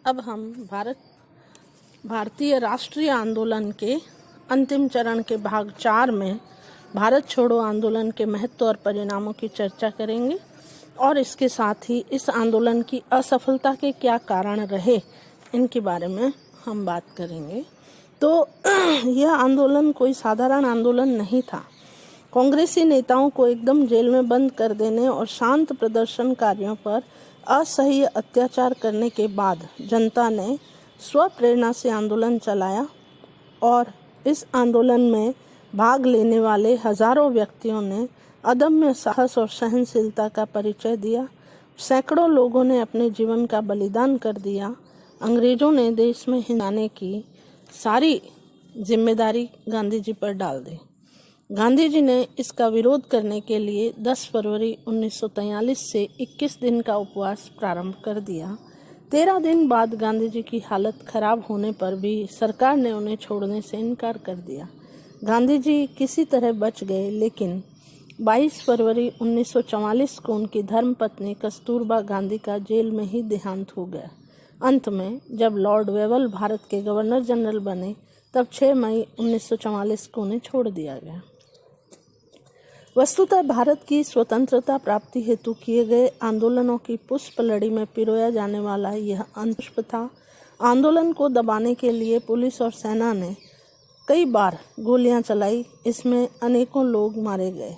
अब हम भारतीय राष्ट्रीय आंदोलन के अंतिम चरण के भाग 4 में भारत छोड़ो आंदोलन के महत्व और परिणामों की चर्चा करेंगे और इसके साथ ही इस आंदोलन की असफलता के क्या कारण रहे इनके बारे में हम बात करेंगे। तो यह आंदोलन कोई साधारण आंदोलन नहीं था। कांग्रेसी नेताओं को एकदम जेल में बंद कर देने और शांत प्रदर्शनकारियों पर असह्य अत्याचार करने के बाद जनता ने स्वप्रेरणा से आंदोलन चलाया और इस आंदोलन में भाग लेने वाले हजारों व्यक्तियों ने अदम्य साहस और सहनशीलता का परिचय दिया। सैकड़ों लोगों ने अपने जीवन का बलिदान कर दिया। अंग्रेजों ने देश में हिंसाने की सारी जिम्मेदारी गांधी जी पर डाल दी। गांधी जी ने इसका विरोध करने के लिए 10 फरवरी 1943 से 21 दिन का उपवास प्रारंभ कर दिया। 13 दिन बाद गांधी जी की हालत खराब होने पर भी सरकार ने उन्हें छोड़ने से इनकार कर दिया। गांधी जी किसी तरह बच गए, लेकिन 22 फरवरी 1944 को उनकी धर्मपत्नी कस्तूरबा गांधी का जेल में ही देहांत हो गया। अंत में जब लॉर्ड वेवल भारत के गवर्नर जनरल बने तब 6 मई 1944 को उन्हें छोड़ दिया गया। वस्तुतः भारत की स्वतंत्रता प्राप्ति हेतु किए गए आंदोलनों की पुष्प लड़ी में पिरोया जाने वाला यह अंतपुष्प था। आंदोलन को दबाने के लिए पुलिस और सेना ने कई बार गोलियां चलाई। इसमें अनेकों लोग मारे गए।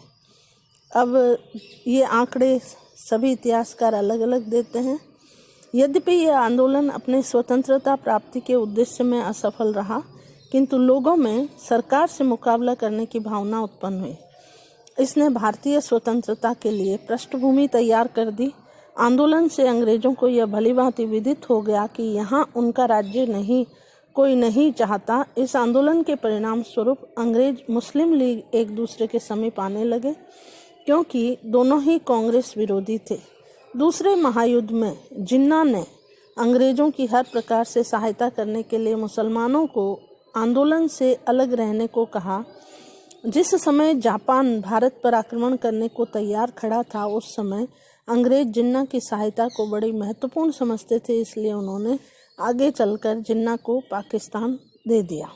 अब ये आंकड़े सभी इतिहासकार अलग अलग देते हैं। यद्यपि यह आंदोलन अपने स्वतंत्रता प्राप्ति के उद्देश्य में असफल रहा, किंतु लोगों में सरकार से मुकाबला करने की भावना उत्पन्न हुई। इसने भारतीय स्वतंत्रता के लिए पृष्ठभूमि तैयार कर दी। आंदोलन से अंग्रेजों को यह भलीभांति विदित हो गया कि यहाँ उनका राज्य कोई नहीं चाहता। इस आंदोलन के परिणाम स्वरूप अंग्रेज मुस्लिम लीग एक दूसरे के समीप आने लगे, क्योंकि दोनों ही कांग्रेस विरोधी थे। दूसरे महायुद्ध में जिन्ना ने अंग्रेजों की हर प्रकार से सहायता करने के लिए मुसलमानों को आंदोलन से अलग रहने को कहा। जिस समय जापान भारत पर आक्रमण करने को तैयार खड़ा था, उस समय अंग्रेज जिन्ना की सहायता को बड़ी महत्वपूर्ण समझते थे, इसलिए उन्होंने आगे चलकर जिन्ना को पाकिस्तान दे दिया।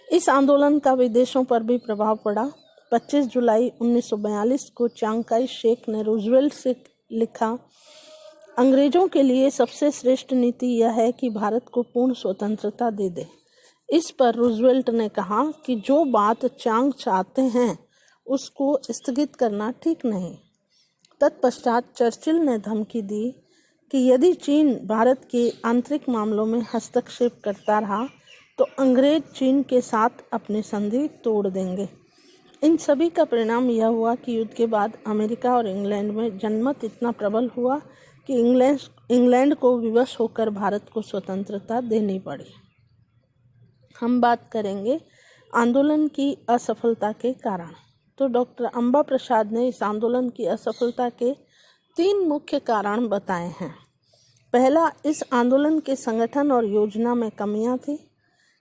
इस आंदोलन का विदेशों पर भी प्रभाव पड़ा। 25 जुलाई 1942 को चांग काई शेक ने रूजवेल्ट से लिखा, अंग्रेजों के लिए सबसे श्रेष्ठ नीति यह है कि भारत को पूर्ण स्वतंत्रता दे दे। इस पर रूजवेल्ट ने कहा कि जो बात चांग चाहते हैं उसको स्थगित करना ठीक नहीं। तत्पश्चात चर्चिल ने धमकी दी कि यदि चीन भारत के आंतरिक मामलों में हस्तक्षेप करता रहा तो अंग्रेज चीन के साथ अपनी संधि तोड़ देंगे। इन सभी का परिणाम यह हुआ कि युद्ध के बाद अमेरिका और इंग्लैंड में जनमत इतना प्रबल हुआ कि इंग्लैंड को विवश होकर भारत को स्वतंत्रता देनी पड़ी। हम बात करेंगे आंदोलन की असफलता के कारण। तो डॉक्टर अंबा प्रसाद ने इस आंदोलन की असफलता के 3 मुख्य कारण बताए हैं। पहला, इस आंदोलन के संगठन और योजना में कमियां थी।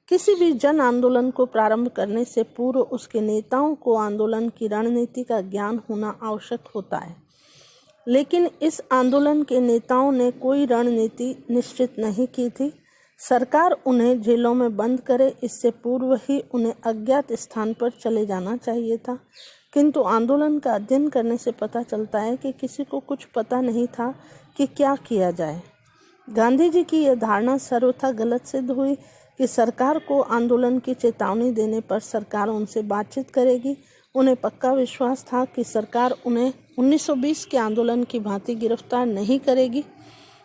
किसी भी जन आंदोलन को प्रारंभ करने से पूर्व उसके नेताओं को आंदोलन की रणनीति का ज्ञान होना आवश्यक होता है, लेकिन इस आंदोलन के नेताओं ने कोई रणनीति निश्चित नहीं की थी। सरकार उन्हें जेलों में बंद करे, इससे पूर्व ही उन्हें अज्ञात स्थान पर चले जाना चाहिए था, किंतु आंदोलन का अध्ययन करने से पता चलता है कि किसी को कुछ पता नहीं था कि क्या किया जाए। गांधी जी की यह धारणा सर्वथा गलत सिद्ध हुई कि सरकार को आंदोलन की चेतावनी देने पर सरकार उनसे बातचीत करेगी। उन्हें पक्का विश्वास था कि सरकार उन्हें 1920 के आंदोलन की भांति गिरफ्तार नहीं करेगी।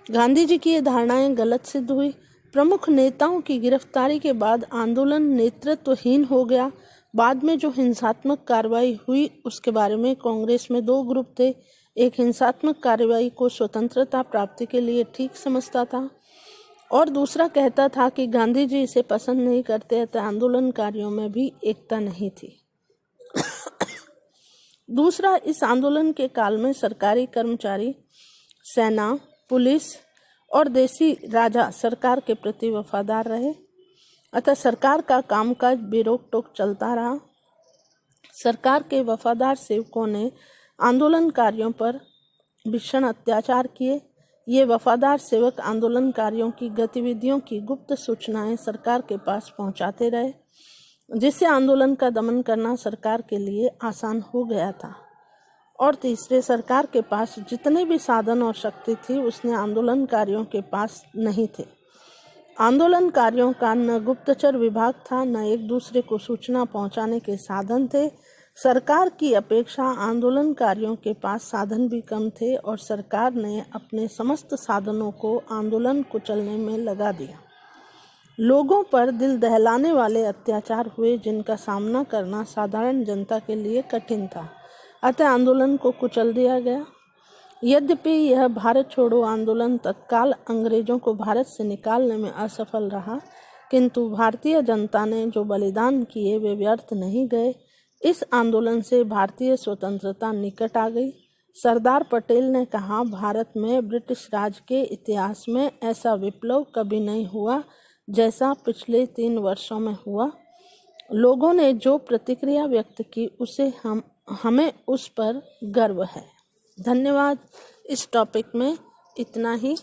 गांधी जी की ये धारणाएं गलत सिद्ध हुई। प्रमुख नेताओं की गिरफ्तारी के बाद आंदोलन नेतृत्वहीन हो गया। बाद में जो हिंसात्मक कार्रवाई हुई उसके बारे में कांग्रेस में 2 ग्रुप थे। एक हिंसात्मक कार्रवाई को स्वतंत्रता प्राप्ति के लिए ठीक समझता था और दूसरा कहता था कि गांधी जी इसे पसंद नहीं करते, अतः आंदोलनकारियों में भी एकता नहीं थी। दूसरा, इस आंदोलन के काल में सरकारी कर्मचारी, सेना, पुलिस और देसी राजा सरकार के प्रति वफादार रहे, अतः सरकार का कामकाज बेरोक टोक चलता रहा। सरकार के वफादार सेवकों ने आंदोलनकारियों पर भीषण अत्याचार किए। ये वफादार सेवक आंदोलनकारियों की गतिविधियों की गुप्त सूचनाएं सरकार के पास पहुंचाते रहे, जिससे आंदोलन का दमन करना सरकार के लिए आसान हो गया था। और तीसरे, सरकार के पास जितने भी साधन और शक्ति थी उसने आंदोलनकारियों के पास नहीं थे। आंदोलनकारियों का न गुप्तचर विभाग था, न एक दूसरे को सूचना पहुंचाने के साधन थे। सरकार की अपेक्षा आंदोलनकारियों के पास साधन भी कम थे और सरकार ने अपने समस्त साधनों को आंदोलन कुचलने में लगा दिया। लोगों पर दिल दहलाने वाले अत्याचार हुए जिनका सामना करना साधारण जनता के लिए कठिन था, अतः आंदोलन को कुचल दिया गया। यद्यपि यह भारत छोड़ो आंदोलन तत्काल अंग्रेजों को भारत से निकालने में असफल रहा, किंतु भारतीय जनता ने जो बलिदान किए वे व्यर्थ नहीं गए। इस आंदोलन से भारतीय स्वतंत्रता निकट आ गई। सरदार पटेल ने कहा, भारत में ब्रिटिश राज के इतिहास में ऐसा विप्लव कभी नहीं हुआ जैसा पिछले 3 वर्षों में हुआ। लोगों ने जो प्रतिक्रिया व्यक्त की उसे हमें उस पर गर्व है। धन्यवाद। इस टॉपिक में इतना ही।